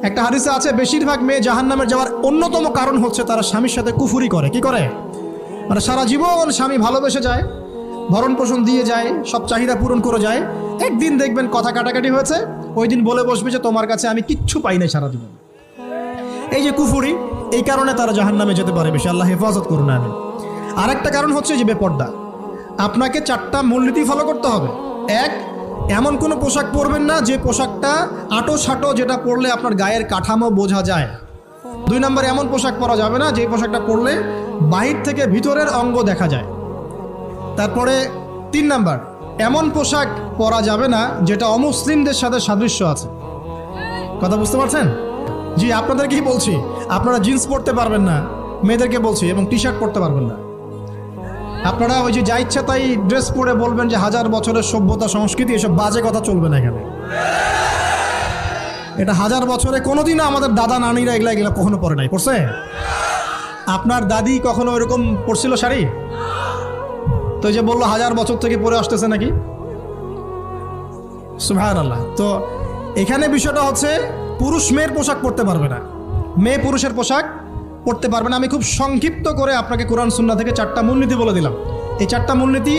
একটা হাদিসে আছে বেশিরভাগ মেয়ে জাহান্নামের যাওয়ার অন্যতম কারণ হচ্ছে তারা স্বামীর সাথে কুফুরি করে। কি করে? মানে সারা জীবন স্বামী ভালোবেসে যায়, ভরণ পোষণ দিয়ে যায়, সব চাহিদা পূরণ করে যায়, একদিন দেখবেন কথা কাটাকাটি হয়েছে, ওই দিন বলে বসবে যে তোমার কাছে আমি কিচ্ছু পাই নাই সারা জীবন। এই যে কুফুরি, এই কারণে তারা জাহান্নামে যেতে পারে বেশি। আল্লাহ হেফাজত করুন। আমি আরেকটা কারণ হচ্ছে যে বেপর্দা। আপনাকে 4টা মূলনীতি ফলো করতে হবে। এক, এমন কোনো পোশাক পরবেন না যে পোশাকটা আটো সাটো, যেটা পরলে আপনার গায়ের কাঠামো বোঝা যায়। 2 নম্বর, এমন পোশাক পরা যাবে না যে পোশাকটা পরলে বাহির থেকে ভিতরের অঙ্গ দেখা যায়। তারপরে 3 নম্বর, এমন পোশাক পরা যাবে না যেটা অমুসলিমদের সাথে সাদৃশ্য আছে। কথা বুঝতে পারছেন? জি, আপনাদেরকেই বলছি, আপনারা জিন্স পরতে পারবেন না, মেয়েদেরকে বলছি, এবং টি শার্ট পরতে পারবেন না। আপনারা ওই যে যা ইচ্ছা তাই ড্রেস পরে বলবেন যে 1000 বছরের সভ্যতা সংস্কৃতি, এসব বাজে কথা চলবে না এখানে। এটা 1000 বছরে কোনোদিনও আমাদের দাদা নানিরা এগুলা কখনো পরে নাই। পড়ছে? আপনার দাদি কখনো ওইরকম পরছিল শাড়ি? তো যে বললো 1000 বছর থেকে পরে আসতেছে নাকি? সুবহানাল্লাহ। তো এখানে বিষয়টা হচ্ছে পুরুষ মেয়ের পোশাক পরতে পারবে না, মেয়ে পুরুষের পোশাক পড়তে পারবে না। আমি খুব সংক্ষিপ্ত করে আপনাকে কোরআন সুন্নাহ থেকে 4টা মূলনীতি বলে দিলাম। এই 4টা মূলনীতি